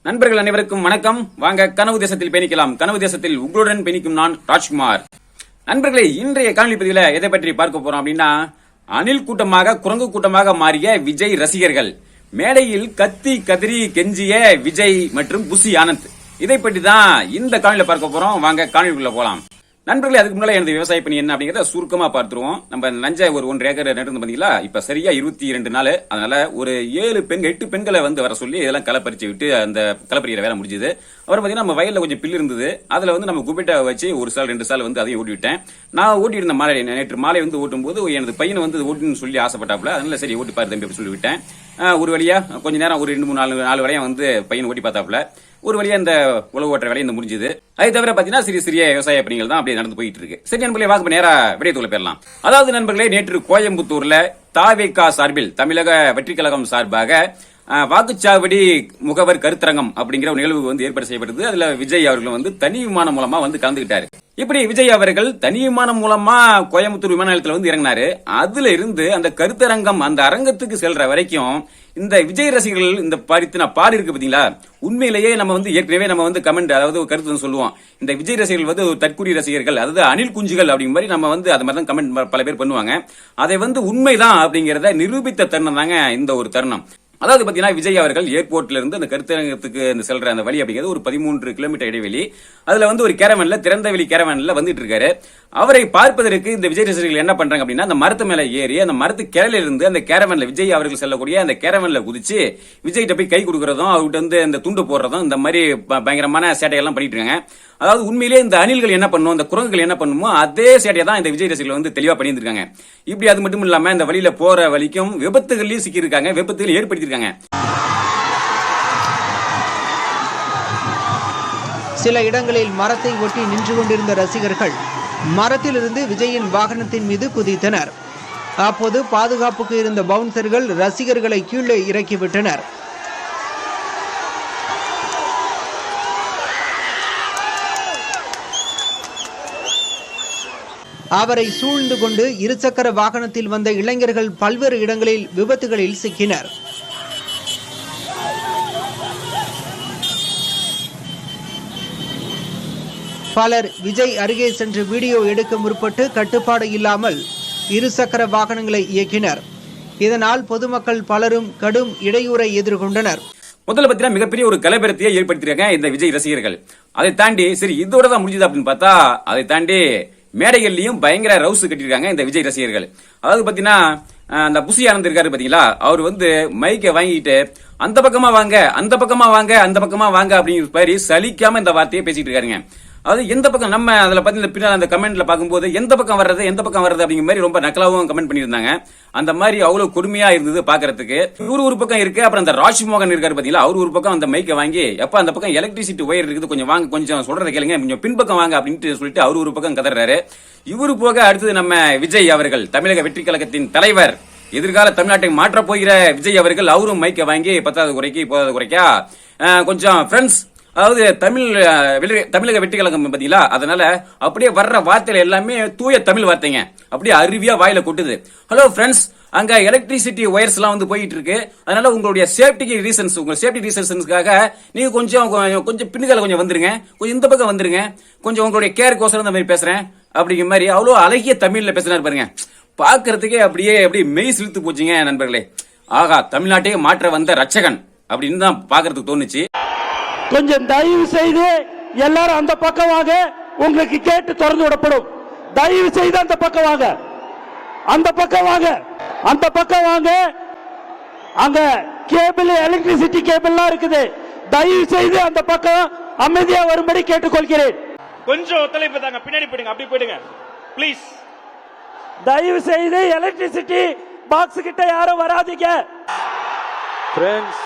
நண்பர்கள் அனைவருக்கும் வணக்கம். வாங்க கனவு தேசத்தில் பயணிக்கலாம். கனவு தேசத்தில் உங்களுடன் பயணிக்கும் நான் ராஜ்குமார். நண்பர்களே, இன்றைய காணொலி பதிவில் எதை பற்றி பார்க்க போறோம் அப்படின்னா, அணில் கூட்டமாக குரங்கு கூட்டமாக மாறிய விஜய் ரசிகர்கள், மேடையில் கத்தி கதறி கெஞ்சிய விஜய் மற்றும் புசி ஆனந்த், இதை பற்றி தான் இந்த காணொலியில பார்க்க போறோம். வாங்க காணொலிக்குள்ள போலாம். நண்பர்களே, அதுக்கு முன்னாடி எனது விவசாய பணி என்ன அப்படிங்கறத சுருக்கமா பார்த்துருவோம். நம்ம நஞ்சை ஒரு 1 ஏக்கர் நட்டு பாத்தீங்களா, இப்ப சரியா 22 நாள். அதனால ஒரு 8 பெண்களை வர சொல்லி இதெல்லாம் களப்பறிச்சு விட்டு அந்த களப்பறிக்கிற வேலை முடிஞ்சது. அப்புறம் பாத்தீங்கன்னா நம்ம வயல்ல கொஞ்சம் பில்லு இருந்தது. அதுல நம்ம குப்பிட்ட வச்சு ஒரு சால் 2 சால் அதையும் ஓட்டி விட்டேன். நான் ஓட்டி இருந்த மாலை நேற்று மாலை ஓட்டும் போது எனது பையனை ஓட்டுன்னு சொல்லி ஆசைப்பட்டாப்ல. அதனால சரி ஓட்டி பாரு தம்பி சொல்லி விட்டேன். ஒரு வழியா கொஞ்ச நேரம் ஒரு 2-3-4 வரையும் பையன் ஓட்டி பார்த்தாப்ல. ஒரு வழியா இந்த உழவு ஓட்டுற வேலையை முடிஞ்சது. அதை தவிர பாத்தீங்கன்னா சிறிய விவசாய பணிகள் தான் அப்படியே நடந்து போயிட்டு இருக்கு. சரி நண்பர்களே, வாங்க நேரா விடயத்துக்குள்ள போயிடலாம். அதாவது நண்பர்களே, நேற்று கோயம்புத்தூர்ல தாவேகா சார்பில், தமிழக வெற்றி கழகம் சார்பாக வாக்குச்சாவடி முகவர் கருத்தரங்கம் அப்படிங்கிற ஒரு நிகழ்வு ஏற்பாடு செய்யப்பட்டது. அதுல விஜய் அவர்கள் தனி விமானம் மூலமா கலந்துகிட்டாரு. இப்படி விஜய் அவர்கள் தனி விமானம் மூலமா கோயம்புத்தூர் விமான நிலையத்தில் இறங்கினாரு. அதுல இருந்து அந்த கருத்தரங்கம் அந்த அரங்கத்துக்கு செல்ற வரைக்கும் இந்த விஜய் ரசிகர்கள் இந்த பாடு இருக்கு பாத்தீங்களா. உண்மையிலேயே நம்ம ஏற்கனவே நம்ம கமெண்ட், அதாவது கருத்து சொல்லுவோம், இந்த விஜய் ரசிகர்கள் ஒரு தற்குறி ரசிகர்கள், அதாவது அணில் குஞ்சுகள் அப்படிங்கிற மாதிரி நம்ம அது மாதிரி தான் கமெண்ட் பல பேர் பண்ணுவாங்க. அதை உண்மைதான் அப்படிங்கறத நிரூபித்த தருணம் தாங்க இந்த ஒரு தருணம். அதாவது பாத்தீங்கன்னா, விஜய் அவர்கள் ஏர்போர்ட்ல இருந்து அந்த கருத்தரங்கத்துக்கு செல்ற அந்த வழி அப்படிங்கிறது ஒரு 13 கிலோமீட்டர் இடைவெளி. அதுல ஒரு கேரவன்ல, திறந்த வெளி கேரவன்ல வந்துட்டு இருக்காரு. அவரை பார்ப்பதற்கு இந்த விஜய் ரசிகர்கள் என்ன பண்றாங்க அப்படின்னா, அந்த மரத்து மேல ஏறி அந்த மரத்து கிளையில இருந்து அந்த கேரவன்ல, விஜய் அவர்கள் செல்லக்கூடிய அந்த கேரவன்ல குதிச்சு விஜய்கிட்ட போய் கை கொடுக்கறதும், அவர்கிட்ட இந்த துண்டு போடுறதும், இந்த மாதிரி பயங்கரமான சேட்டையெல்லாம் பண்ணிட்டு இருக்காங்க. அதாவது உண்மையிலேயே இந்த அணில்கள் என்ன பண்ணும், இந்த குரங்குகள் என்ன பண்ணுமோ அதே சேட்டையை தான் இந்த விஜய் ரசிகர்கள் தெளிவா பண்ணியிருக்காங்க. இப்படி அது மட்டும் இல்லாம இந்த வழியில போற வழிக்கும் விபத்துகளையும் சிக்கி இருக்காங்க, விபத்துகள் ஏற்படுத்தியிருக்காங்க. சில இடங்களில் மரத்தை ஒட்டி நின்று கொண்டிருந்த ரசிகர்கள் மரத்திலிருந்து விஜயின் வாகனத்தின் மீது குதித்தனர். அப்போது பாதுகாப்புக்கு இருந்த பவுன்சர்கள் ரசிகர்களை கீழே இறக்கிவிட்டனர். அவரை சூழ்ந்து கொண்டு இருசக்கர வாகனத்தில் வந்த இளைஞர்கள் பல்வேறு இடங்களில் விபத்துகளில் சிக்கினர். பலர் விஜய் அருகே சென்று வீடியோ எடுக்க முற்பட்டு கட்டுப்பாடு இல்லாமல் இருசக்கர வாகனங்களை இயக்கினர். இதனால் பொதுமக்கள் பலரும் கடும் இடையூறை எதிர்கொண்டனர். முதல்ல பாத்தீங்கன்னா மிகப்பெரிய ஒரு கலவரத்தையே ஏற்படுத்திருக்காங்க இந்த விஜய் ரசிகர்கள். அதை தாண்டி சரி இதோட தான் முடிஞ்சது அப்படின்னு பார்த்தா, அதை தாண்டி மேடைகள்லயும் பயங்கர ரவுஸ் கட்டிருக்காங்க இந்த விஜய் ரசிகர்கள். அதாவது பாத்தீங்கன்னா, அந்த புசி ஆனந்த் இருக்காரு பாத்தீங்களா, அவர் மைக்கை வாங்கிட்டு அந்த பக்கமா வாங்க, அந்த பக்கமா வாங்க, அந்த பக்கமா வாங்க அப்படிங்கிற மாதிரி சலிக்காம இந்த வார்த்தையை பேசிட்டு இருக்காருங்க. அது எந்த பக்கம், நம்ம அதுல பாத்தீங்கன்னா பின்னால் அந்த கமெண்ட்ல பார்க்கும்போது எந்த பக்கம் வர்றது அப்படிங்கிற மாதிரி ரொம்ப நக்கலாவும் கமெண்ட் பண்ணியிருந்தாங்க. அந்த மாதிரி அவ்வளவு கொடுமையா இருந்தது பாக்குறதுக்கு. ஒரு பக்கம் இருக்கு. அப்புறம் அந்த ராஜ்மோகன் இருக்காரு பாத்தீங்களா, அவர் ஒரு பக்கம் அந்த மைக்கை வாங்கி, எப்ப அந்த பக்கம் எலக்ட்ரிசிட்டி ஒயர் இருக்குது, கொஞ்சம் வாங்க, கொஞ்சம் சொல்றதை கேளுங்க, கொஞ்சம் பின்பக்கம் வாங்க அப்படின்ட்டு சொல்லிட்டு அவர் ஒரு பக்கம் கதறாரு. இவரு போக அடுத்தது நம்ம விஜய் அவர்கள், தமிழக வெற்றி கழகத்தின் தலைவர், எதிர்கால தமிழ்நாட்டை மாற்ற போகிற விஜய் அவர்கள், அவரும் மைக்கை வாங்கி 10வது குறைக்கு 9வது குறைக்கா கொஞ்சம் ஃப்ரெண்ட்ஸ், அதாவது தமிழக வெற்றி கழகம் பாத்தீங்களா, அதனால அப்படியே வர்ற வார்த்தைகள் எல்லாமே தூய தமிழ் வார்த்தைங்க, அப்படியே அருவியா வாயில கொட்டுது. ஹலோ ஃப்ரெண்ட்ஸ், அங்க எலக்ட்ரிசிட்டி ஒயர்ஸ் எல்லாம் போயிட்டு இருக்கு. அதனால உங்களுடைய சேஃப்டி ரீசன்ஸ், உங்க சேஃப்டி ரீசன்ஸ்க்காக நீங்க கொஞ்சம் பின்னுக்கால கொஞ்சம் வந்துருங்க, கொஞ்சம் இந்த பக்கம் வந்துருங்க, கொஞ்சம் உங்களுடைய கேருக்கோசரம் இந்த மாதிரி பேசுறேன் அப்படிங்கிற மாதிரி அவ்வளவு அழகிய தமிழ்ல பேசினார் பாருங்க. பாக்குறதுக்கே அப்படியே மெய் சிலுத்து போச்சுங்க நண்பர்களே. ஆகா, தமிழ்நாட்டையே மாற்ற வந்த ரட்சகன் அப்படின்னு தான் பாக்குறதுக்கு தோணுச்சு. கொஞ்சம் தயவு செய்து எல்லாரும் அந்த பக்கம் வாங்க, உங்களுக்கு கேட்டு திறந்து விடப்படும். தயவு செய்து அந்த பக்கம் வாங்க, அந்த பக்கம் வாங்க, அந்த பக்கம் வாங்க. அங்க கேபிள், எலக்ட்ரிசிட்டி கேபிள்லாம் இருக்குது. தயவு செய்து அந்த பக்கம் அமைதியா வரும்படி கேட்டுக்கொள்கிறேன். கொஞ்சம் ஒத்துழைப்பு தாங்க, பின்னாடி போயிடுங்க, அப்படி போயிடுங்க ப்ளீஸ். தயவு செய்து எலக்ட்ரிசிட்டி பாக்ஸ் கிட்ட யாரும் வராதீங்க. ஃப்ரெண்ட்ஸ்,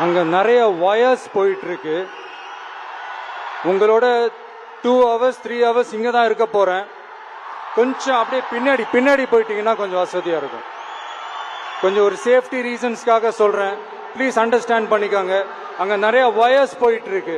அங்க நிறைய வயர்ஸ் போயிட்டு இருக்கு. உங்களோட 2 hours 3 hours இங்க தான் இருக்க போறேன். கொஞ்சம் அப்படியே பின்னாடி போயிட்டீங்கன்னா கொஞ்சம் வசதியா இருக்கும். கொஞ்சம் ஒரு சேஃப்டி ரீசன்ஸ்க்காக சொல்றேன், ப்ளீஸ் அண்டர்ஸ்டாண்ட் பண்ணிக்கோங்க. அங்க நிறைய வயர்ஸ் போயிட்டு இருக்கு.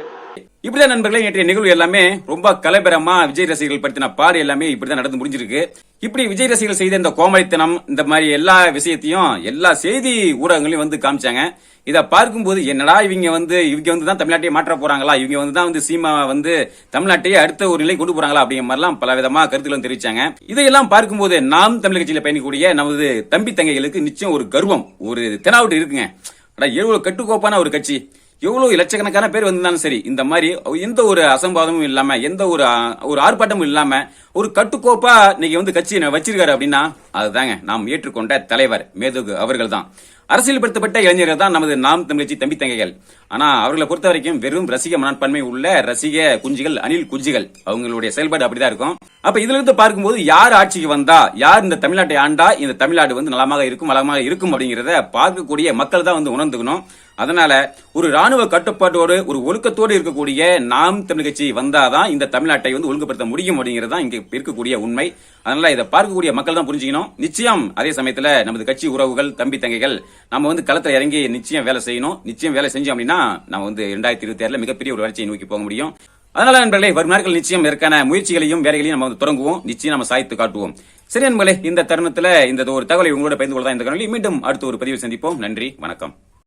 இப்படிதான் நண்பர்களே, நேற்றைய நிகழ்வு எல்லாமே ரொம்ப கலபரமா விஜய் ரசிகர்கள் படுத்தின பாடு எல்லாமே இப்படிதான் நடந்து முடிஞ்சிருக்கு. இப்படி விஜய் ரசிகர்கள் செய்த இந்த கோமளித்தனம், இந்த மாதிரி எல்லா விஷயத்தையும் எல்லா செய்தி ஊடகங்களையும் வந்து காமிச்சாங்க. இத பார்க்கும்போது என்னடா இவங்க வந்து தான் தமிழ்நாட்டையே மாற்ற போறாங்களா, இவங்க வந்து தான் வந்து சீமா வந்து தமிழ்நாட்டையே அடுத்த ஒரு நிலை கொண்டு போறாங்களா அப்படிங்கிற மாதிரிலாம் பல விதமா கருத்துக்களும் தெரிவிச்சாங்க. இதையெல்லாம் பார்க்கும்போது நாம் தமிழ் கட்சியில பயணிக்கூடிய நமது தம்பி தங்கைகளுக்கு நிச்சயம் ஒரு கர்வம், ஒரு தெனாவட்டு இருக்குங்க. எவ்வளவு கட்டுக்கோப்பான ஒரு கட்சி, எவ்வளவு லட்சக்கணக்கான பேர் வந்திருந்தாலும் சரி, இந்த மாதிரி எந்த ஒரு அசம்பாதமும் இல்லாம, எந்த ஒரு ஆர்ப்பாட்டமும் இல்லாம ஒரு கட்டுக்கோப்பா இன்னைக்கு வந்து கட்சி வச்சிருக்காரு அப்படின்னா அதுதாங்க நாம் ஏற்றுக்கொண்ட தலைவர் மேதகு அவர்கள் தான். அரசியல்படுத்தப்பட்ட இளைஞர்கள் தான் நமது நாம் தமிழ் கட்சி தம்பி தங்கைகள். ஆனா அவர்களை பொறுத்த வரைக்கும் வெறும் ரசிக மனப்பான்மை உள்ள ரசிக குஞ்சுகள், அணில் குஞ்சுகள். அவங்களுடைய செயல்பாடு அப்படிதான் இருக்கும். அப்ப இதுல இருந்து பார்க்கும்போது யார் ஆட்சிக்கு வந்தா, யார் இந்த தமிழ்நாட்டை ஆண்டா இந்த தமிழ்நாடு வந்து நலமாக இருக்கும், வளமாக இருக்கும் அப்படிங்கறத பார்க்கக்கூடிய மக்கள் தான் வந்து உணர்ந்துக்கணும். அதனால ஒரு ராணுவ கட்டுப்பாட்டோடு, ஒரு ஒழுக்கத்தோடு இருக்கக்கூடிய நாம் தமிழ் கட்சி வந்தாதான் இந்த தமிழ்நாட்டை வந்து ஒழுங்குபடுத்த முடியும் அப்படிங்கிறது தான் இங்க இருக்கக்கூடிய உண்மை. அதனால இதை பார்க்கக்கூடிய மக்கள் தான் புரிஞ்சுக்கணும். நிச்சயம் அதே சமயத்துல நமது கட்சி உறவுகள், தம்பி தங்கைகள் நம்ம வந்து களத்துல இறங்கி நிச்சயம் வேலை செய்யணும். நிச்சயம் வேலை செஞ்சோம் அப்படின்னா நம்ம வந்து 2026 மிகப்பெரிய ஒரு வளர்ச்சியை நோக்கி போக முடியும். அதனால நண்பர்களே, வரும் நாட்கள் நிச்சயம் இதற்கான முயற்சிகளையும் வேலைகளையும் நம்ம வந்து தொடங்குவோம். நிச்சயம் நம்ம சாய்த்து காட்டுவோம். சரி நண்பர்களே, இந்த தருணத்துல இந்த ஒரு தகவலை உங்களோட பகிர்ந்து கொள்ளதான் இந்த காணொலி. மீண்டும் அடுத்த ஒரு பதிவில் சந்திப்போம். நன்றி, வணக்கம்.